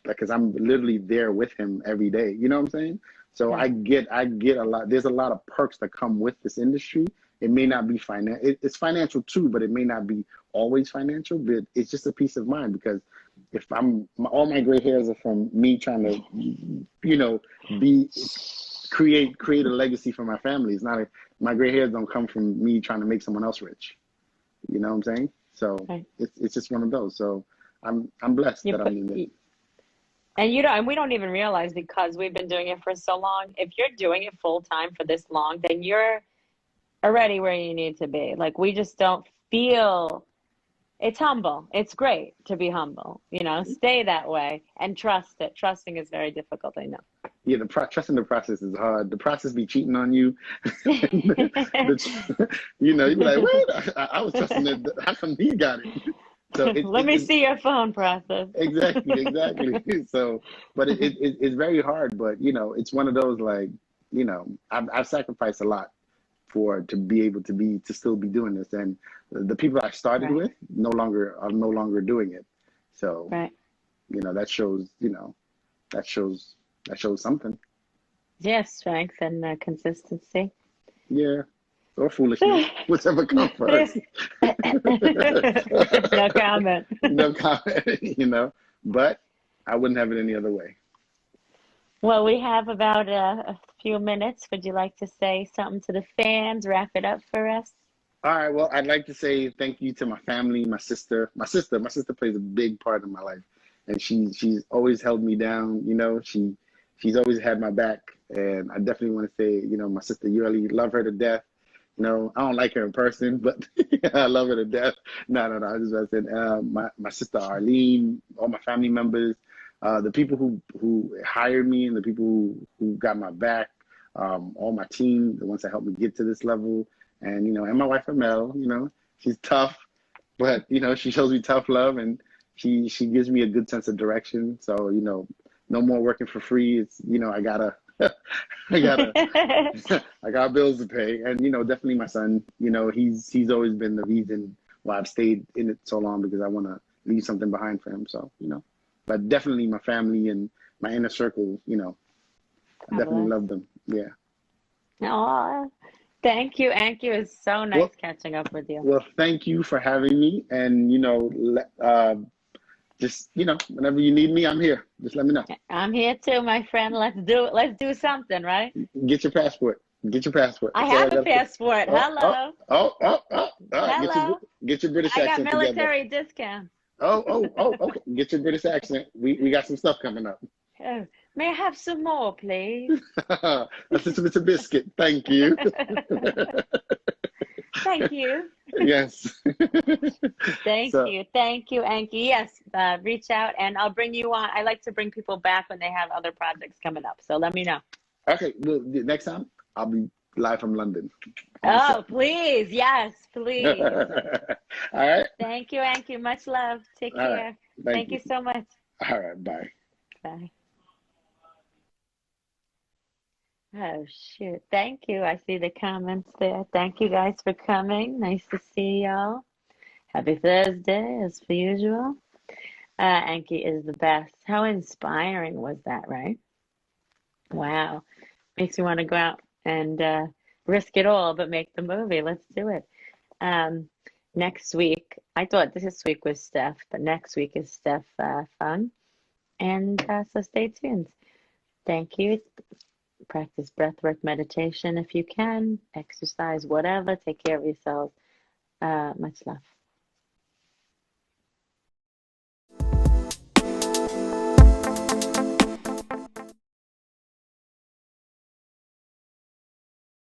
because I'm literally there with him every day. You know what I'm saying? So Yeah. I get a lot. There's a lot of perks that come with this industry. It may not be it's financial too, but it may not be always financial. But it's just a peace of mind because if all my gray hairs are from me trying to, you know, be create a legacy for my family. It's not my gray hairs don't come from me trying to make someone else rich. You know what I'm saying? So Right. it's just one of those. So I'm blessed You that I'm put, in it. and you know, and we don't even realize because we've been doing it for so long. If you're doing it full time for this long, then you're already where you need to be. Like we just don't feel it's humble. It's great to be humble, you know, stay that way and trust it. Trusting is very difficult, I know. Yeah, trusting the process is hard. The process be cheating on you. You know, you be like, wait, I was trusting it. How come he got it? So Let me see your phone process. exactly. So, but it's very hard. But you know, it's one of those like, you know, I've sacrificed a lot to be able to still be doing this, and the people I started Right. with are no longer doing it. So, Right. you know, that shows, you know, that shows something. Yeah, strength and consistency. Yeah, or foolishness, whichever comes first. No comment. No comment, you know, but I wouldn't have it any other way. Well, we have about a few minutes. Would you like to say something to the fans? Wrap it up for us? All right, well, I'd like to say thank you to my family, my sister. My sister plays a big part in my life, and she's always held me down. You know, she's always had my back, and I definitely want to say, you know, my sister Yurli, love her to death. You know, I don't like her in person, but I love her to death. No. I just want to say, my sister Arlene, all my family members, the people who hired me, and the people who got my back, all my team, the ones that helped me get to this level, and you know, and my wife Mel. You know, she's tough, but you know, she shows me tough love, and she gives me a good sense of direction. So you know, no more working for free. It's you know, I gotta. I got bills to pay, and you know, definitely my son. You know, he's always been the reason why I've stayed in it so long because I want to leave something behind for him. So you know, but definitely my family and my inner circle. You know, I definitely love them. Yeah. Aw, thank you, Anky. It was so nice Well, catching up with you. well, thank you for having me, and you know, just you know, whenever you need me, I'm here. Just let me know. I'm here too, my friend. Let's do something, right? Get your passport. Get your passport. I That's all I have a gotta say. passport. Hello. All right. Hello. Get your British I got accent together. military discount. Okay. Get your British accent. We got some stuff coming up. Oh, may I have some more, please? It's a biscuit. Thank you. Thank you. Yes. Thank So, you. Thank you, Anky. Yes, reach out and I'll bring you on. I like to bring people back when they have other projects coming up. So let me know. okay. Well, next time I'll be live from London. Oh, please. Yes, please. All right. Thank you, Anky. Much love. Take All right. care. Thank Thank you so much. All right. Bye. Bye. Oh, shoot. Thank you. I see the comments there. Thank you guys for coming. Nice to see y'all. Happy Thursday, as per usual. Anky is the best. How inspiring was that, right? Wow. Makes me want to go out and risk it all, but make the movie. Let's do it. Um, Next week, I thought this week was Steph, but next week is Steph Fung. And so stay tuned. Thank you. Practice breathwork meditation if you can, exercise, whatever. Take care of yourselves. Much love.